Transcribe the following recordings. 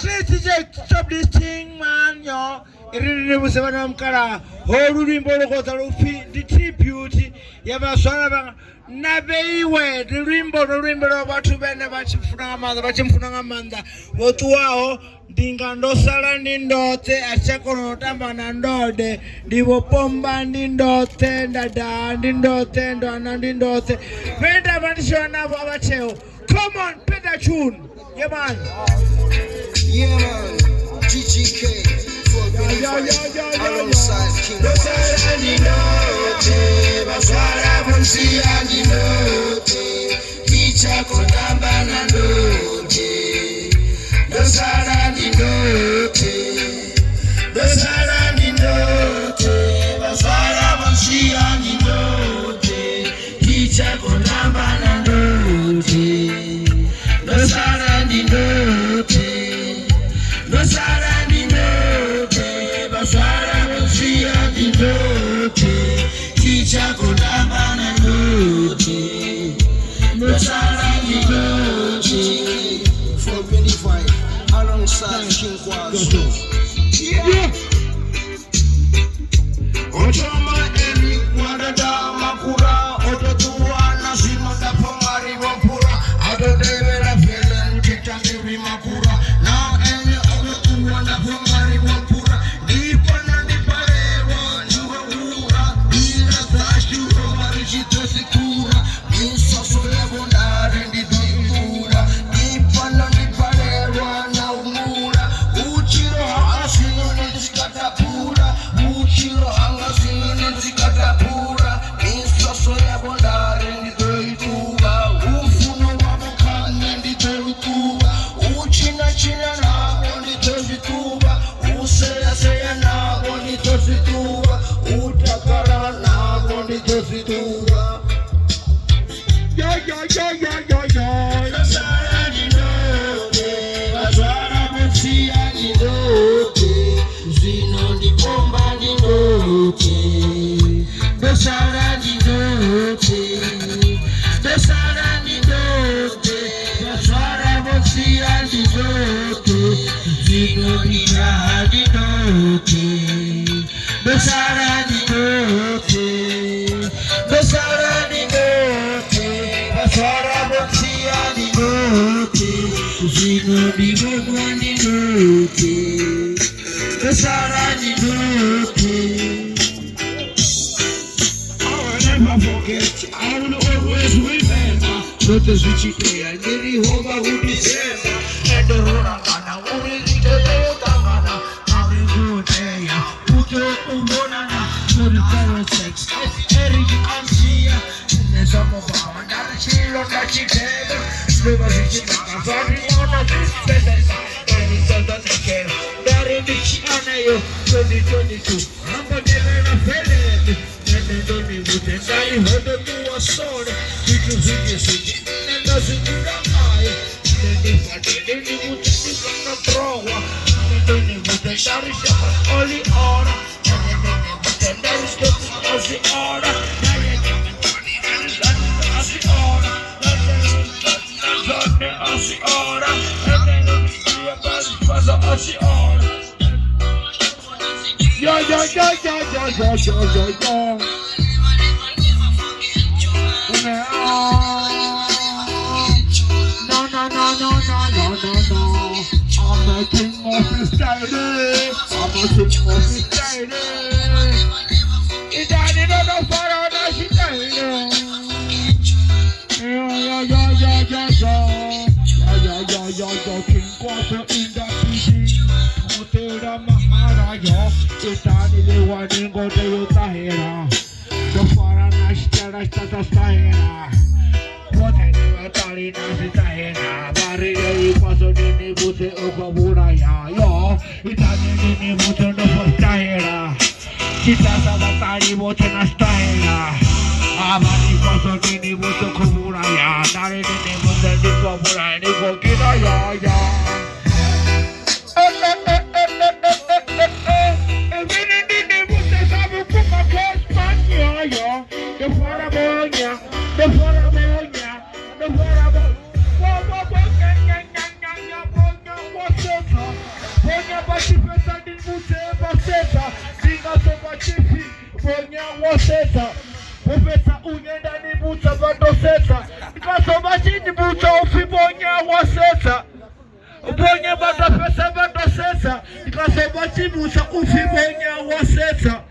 DJ, stop this thing, man, yo. Irene was a man kara. Whole rimbo got the tribute. Yava Sarabang. Nabeiwe, the rimbo about to bend about Funamanda, about Funamanda. What wow, Dingando Salandote, a second Tamanandode, Divo Pombandindote, Dadandindote, and Anandindote. Penta Manshana Babateo. Come on, play that tune. Yeah, man. Yeah, man. GGK. Alongside King alongside King kwazu. Yeah. Ochoma eni wadada makura ototua na simanda pongari wampura adodebe la velen kitangiri makura now eni ototua na pongari wampura dipana diparewa nuwa ila tashu marichito sikura minsa sole bondare ndidura dipana diparewa na umura uchiro asino ndiskatapura uchiro angasino ndikatapura minsoso yabondare nditoituba ufuno wabukane nditoituba uchina nabo nditozituba useya nabo nditozituba utakara nabo nditozituba I will always remember what the switchy and the Hova would be said. And the Horagana, who is the Tangana, how we go there, Puto Umbonana, to the parasites, Eric and Sia, and the summer of our children that she tell, River Chicago, one of these presents, and it's on the care. There in the China, 2022, number 11 of Fed. And don't be with it. I heard the two was sorry. Because we just sit and doesn't do the eye. Then if I didn't put it from the thrower, and then they would the sheriff only order. And then they would the nurse as the order. Now you give it money and as the order. As the order. And then you see a bus as the order. Yo. No. I'm the king of freestyle. It's another fire that she died. Yeah. King kwazu in the PC. Motera Maharaja. Itani the one in go to Utahera. The foreign national Tahera. What I never thought it was Tahera. Barrier was on the Bute Okaburaya. Yo, Itani the Bute of Tahera. Kita Sabatari Botena Tahera. Abani was on the Bute Okaburaya. Dari the Bute Okaburaya. Nico Kira. The wasesa Profesa unyenda ni buta badosesa Nikasoma chini buta ufibonya wasesa Bonya badopesa badosesa Nikasoma chini buta ufibonya wasesa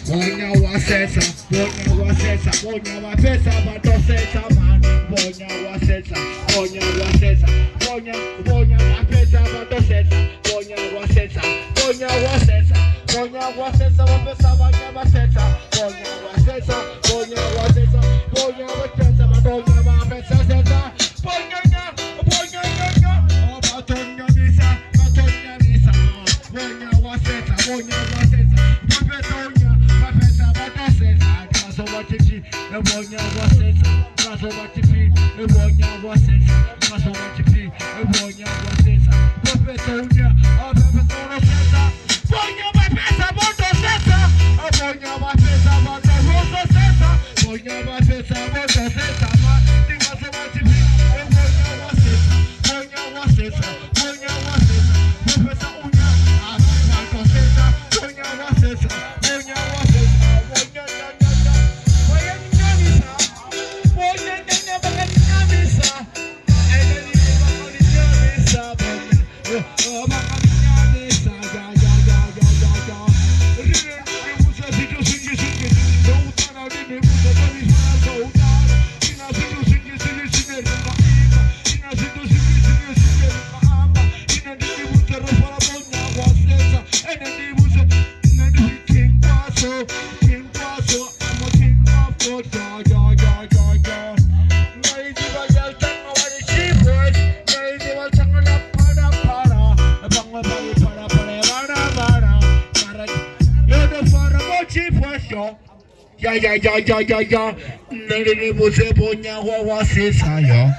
Bonya wasesa, bonya wasesa, bonya wapesa badosesa man Bonya wasesa, bonya wasesa, bonya wapesa badosesa Bonya wasesa, bonya wasesa, bonya wasesa wapesa bonya wasesa Bonya wasesa, bonya wasesa, bonya wapesa badonya wapesa sesa Bonya batonya misa, bonya wasesa, bonya wasesa wapesa bonya wapesa badosesa Kasoma chichi, bonya wasesa, kasoma chichi, bonya wasesa, kasoma chichi, bonya wasesa wapesa unya, wapesa wasesa Bonya wapesa badosesa Bonya wapesa badosesa Bonya wapesa badosesa Kasoma chichi, bonya wasesa, bonya wasesa, bonya wasesa wapesa unya, badosesa Bonya wasesa, bonya wasesa Bonya nyanyisa Bonya nyanya banget nyamisa Eneni banget nyamisa Bonya banget nyamisa Ya, nene buse bonya wasesa ya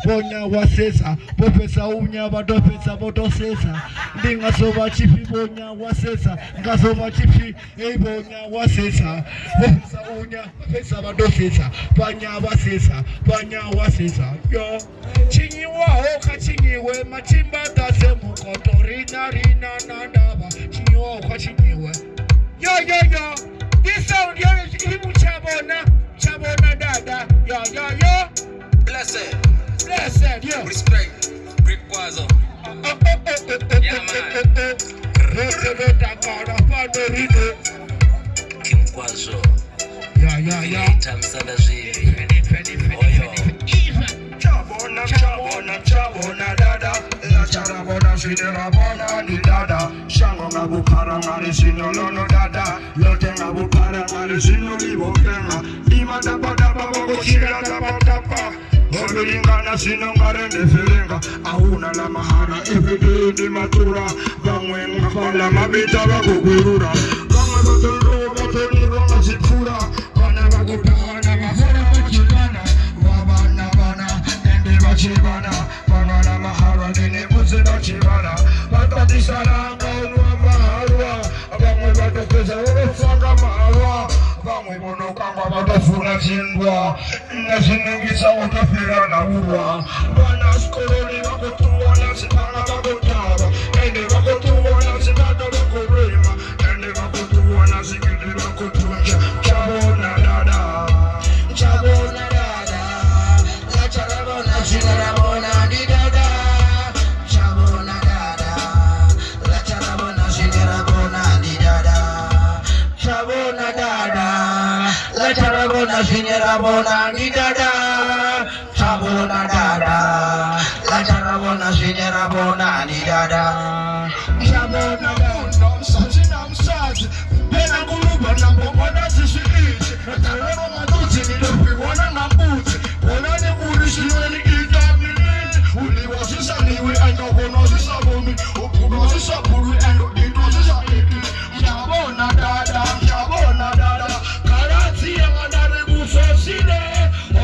Bonya wasesa, profesa unya badopesa bodosesa Ndinga soba chipi bonya wasesa, nga soba chipi bonya wasesa Profesa unya, profesa badosesa, banya wasesa yo Chinyiwa oka chinyiwe, machimba dase mukoto Rina nandaba, chinyiwa oka chinyiwe Yo This sound here is Ibu Chabona dada Yo Blessed, yo respect, great kwazu. Yeah man, King Kwazu. Yeah Tamsala zivi. Oyo. Chabona dada La charabona sinera bona ni dada Shango ngabukara ngari sinolono dada Lote ngabukara ngari sinolibo kenga Ima dapa boko chira dapa Olulingana sinongare neferenga Ahuna la mahara everyday ni matura Bangwe ngafala mabita bakugurura Bangwe batoliro masipura Bana bakutana mafura bachibana Wabana Ende bachibana Bana mahara nene muze bachibana Batati saranga unwa maharwa Bangwe batopeza urufanga maharwa Bangwe bono kangwa batafuna zindwa Nazinengisa utafira na urwa Bana skoloni bakutuwa nasipanga bakutaba Ende bakutuwa nasipanga bakurima Ende bakutuwa nasikidi bakutunja Chabona dada La charabona sinarabona di dada Chabona dada La charabona sinarabona di dada Chabona dada La charabona sinarabona di dada Chabona dada La charabona sinarabona di dada Chabona dada Sajinam saj Pena kuluba na mbona zishiishi Natalema maduzi nilopiwana na mbuzi Wana ni urishio ni itamini Uliwasisa niwe endo konosisa bumi Ukunosisa buri endo idosisa iki Chabona dada Karati ya madare gusosine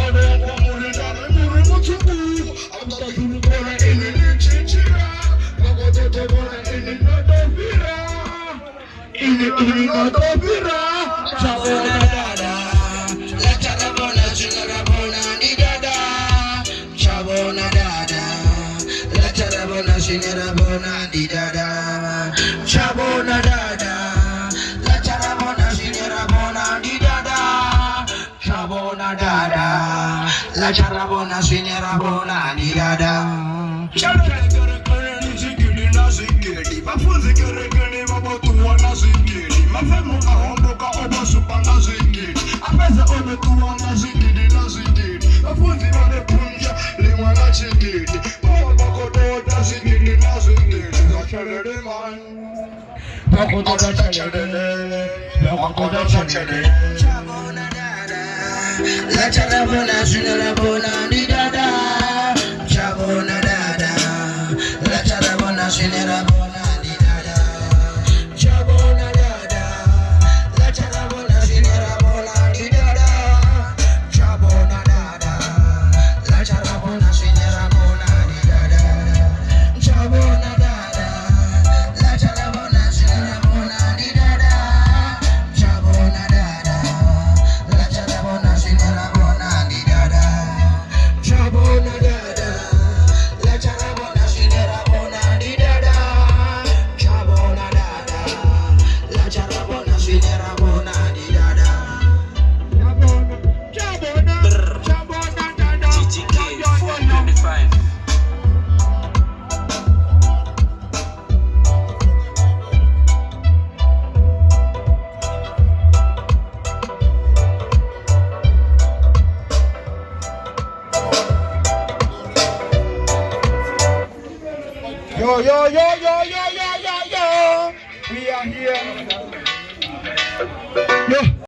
Ode kwa mulidare muri mutubu Amta tulukona ini ni chichira Bagototo bona ini notopira Ini notopira Chabona dada La charabona sinarabona di dada Chabona dada La charabona sinarabona di dada Chabona dada La charabona la charabona sinerabona ni dada. Mafunzi kerekeni mabotuwa na zingiri. Mafemu ahomboka obosupa na zingiri. Apeza ometuwa na zingiri na zingiri. Mafunzi wanepunja lima na zingiri. Makodo na zingiri na zingiri. Zachalele man. Makodo zachalele. Makodo zachalele. Chabona dada. La charabona sinerabona ni dada. Chabona dada. La charabona sinerabona. Yo, yo, yo, yo, yo, yo, yo, yo. We are here.